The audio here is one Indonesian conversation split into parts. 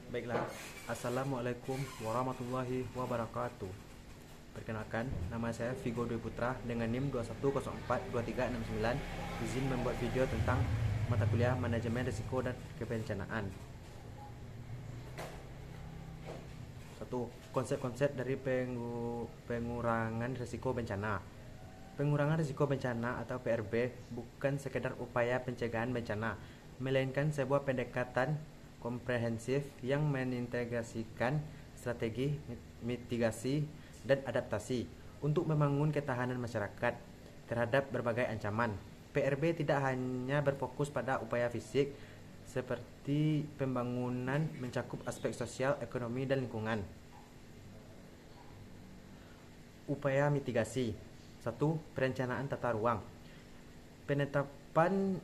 Baiklah, Assalamualaikum warahmatullahi wabarakatuh. Perkenalkan, nama saya Vigo Dwi Putra dengan NIM 21042369. Izin membuat video tentang mata kuliah Manajemen Risiko dan Kebencanaan. 1. Konsep-konsep dari pengurangan risiko bencana. Pengurangan risiko bencana atau PRB bukan sekedar upaya pencegahan bencana, melainkan sebuah pendekatan komprehensif yang mengintegrasikan strategi mitigasi dan adaptasi untuk membangun ketahanan masyarakat terhadap berbagai ancaman. PRB tidak hanya berfokus pada upaya fisik seperti pembangunan, mencakup aspek sosial, ekonomi, dan lingkungan. Upaya mitigasi. 1. Perencanaan tata ruang. Penetapan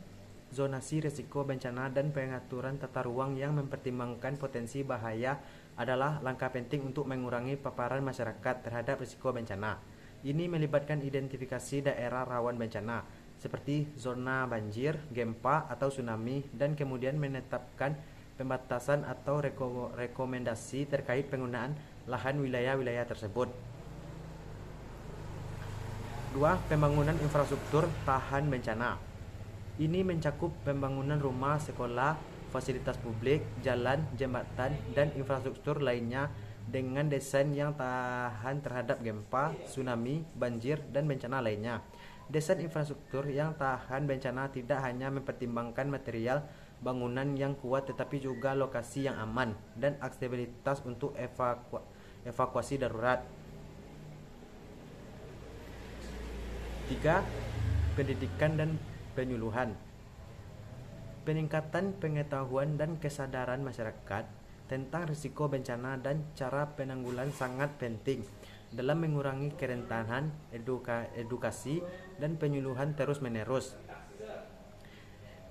zonasi risiko bencana dan pengaturan tata ruang yang mempertimbangkan potensi bahaya adalah langkah penting untuk mengurangi paparan masyarakat terhadap risiko bencana. Ini melibatkan identifikasi daerah rawan bencana seperti zona banjir, gempa, atau tsunami, dan kemudian menetapkan pembatasan atau rekomendasi terkait penggunaan lahan wilayah-wilayah tersebut. 2. Pembangunan infrastruktur tahan bencana. Ini mencakup pembangunan rumah, sekolah, fasilitas publik, jalan, jembatan, dan infrastruktur lainnya dengan desain yang tahan terhadap gempa, tsunami, banjir, dan bencana lainnya. Desain infrastruktur yang tahan bencana tidak hanya mempertimbangkan material bangunan yang kuat tetapi juga lokasi yang aman dan aksesibilitas untuk evakuasi darurat. 3. Pendidikan dan penyuluhan. Peningkatan pengetahuan dan kesadaran masyarakat tentang risiko bencana dan cara penanggulangan sangat penting dalam mengurangi kerentanan. Edukasi dan penyuluhan terus-menerus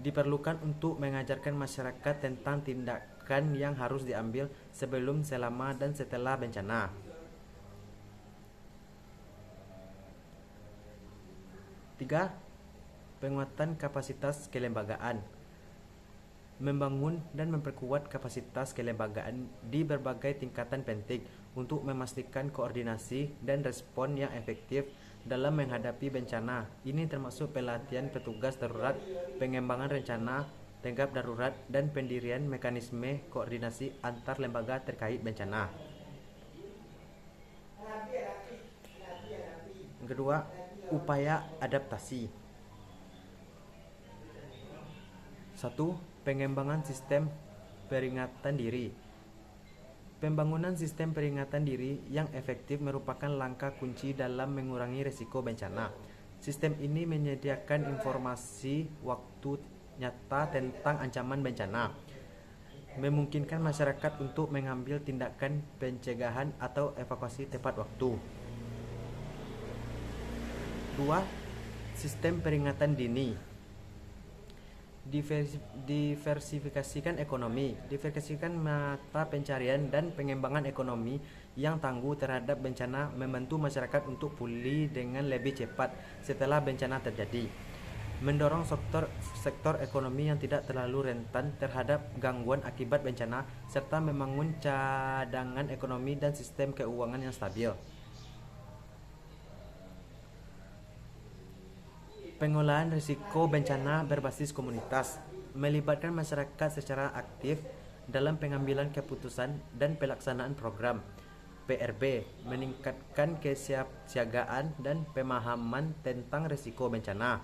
diperlukan untuk mengajarkan masyarakat tentang tindakan yang harus diambil sebelum, selama, dan setelah bencana. 3. Penguatan kapasitas kelembagaan. Membangun dan memperkuat kapasitas kelembagaan di berbagai tingkatan penting untuk memastikan koordinasi dan respon yang efektif dalam menghadapi bencana. Ini termasuk pelatihan petugas darurat, pengembangan rencana tanggap darurat, dan pendirian mekanisme koordinasi antar lembaga terkait bencana. Yang kedua, upaya adaptasi. 1. Pengembangan sistem peringatan diri. Pembangunan sistem peringatan diri yang efektif merupakan langkah kunci dalam mengurangi risiko bencana. Sistem ini menyediakan informasi waktu nyata tentang ancaman bencana, memungkinkan masyarakat untuk mengambil tindakan pencegahan atau evakuasi tepat waktu. 2. Sistem peringatan dini. Diversifikasikan ekonomi. Diversifikasikan mata pencarian dan pengembangan ekonomi yang tangguh terhadap bencana membantu masyarakat untuk pulih dengan lebih cepat setelah bencana terjadi. Mendorong sektor ekonomi yang tidak terlalu rentan terhadap gangguan akibat bencana serta membangun cadangan ekonomi dan sistem keuangan yang stabil. Pengolahan risiko bencana berbasis komunitas melibatkan masyarakat secara aktif dalam pengambilan keputusan dan pelaksanaan program. PRB meningkatkan kesiapsiagaan dan pemahaman tentang risiko bencana.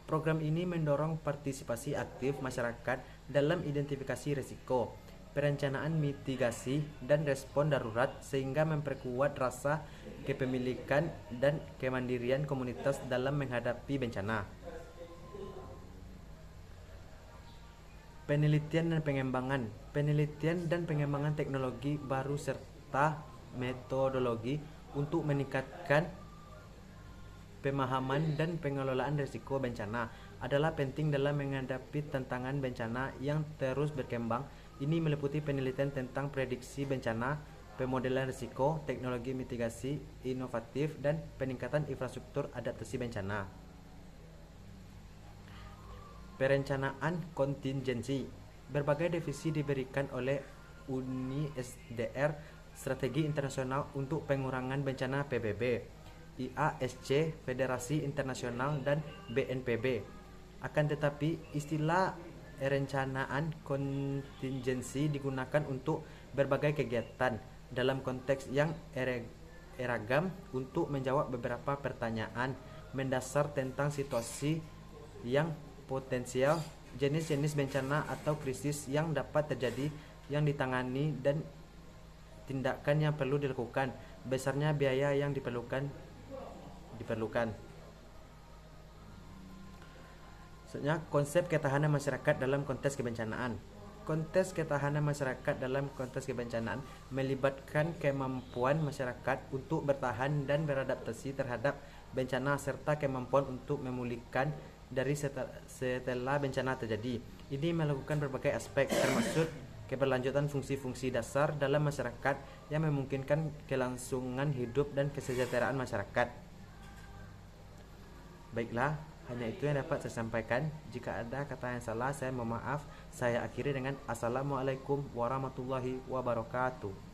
Program ini mendorong partisipasi aktif masyarakat dalam identifikasi risiko, perencanaan mitigasi, dan respon darurat sehingga memperkuat rasa kepemilikan dan kemandirian komunitas dalam menghadapi bencana. Penelitian dan pengembangan. Penelitian dan pengembangan teknologi baru serta metodologi untuk meningkatkan pemahaman dan pengelolaan risiko bencana adalah penting dalam menghadapi tantangan bencana yang terus berkembang. Ini meliputi penelitian tentang prediksi bencana, pemodelan risiko, teknologi mitigasi inovatif, dan peningkatan infrastruktur adaptasi bencana. Perencanaan kontingensi. Berbagai definisi diberikan oleh UNISDR, Strategi Internasional untuk Pengurangan Bencana PBB, IASC, Federasi Internasional, dan BNPB. Akan tetapi, istilah perencanaan kontingensi digunakan untuk berbagai kegiatan dalam konteks yang eragam untuk menjawab beberapa pertanyaan mendasar tentang situasi yang potensial, jenis-jenis bencana atau krisis yang dapat terjadi, yang ditangani, dan tindakan yang perlu dilakukan, besarnya biaya yang diperlukan. Selanjutnya, konsep ketahanan masyarakat dalam konteks kebencanaan. Konteks ketahanan masyarakat dalam konteks kebencanaan melibatkan kemampuan masyarakat untuk bertahan dan beradaptasi terhadap bencana serta kemampuan untuk memulihkan dari setelah bencana terjadi. Ini melakukan berbagai aspek termasuk keberlanjutan fungsi-fungsi dasar dalam masyarakat yang memungkinkan kelangsungan hidup dan kesejahteraan masyarakat. Baiklah, hanya itu yang dapat saya sampaikan. Jika ada kata yang salah, saya mohon maaf. Saya akhiri dengan Assalamualaikum warahmatullahi wabarakatuh.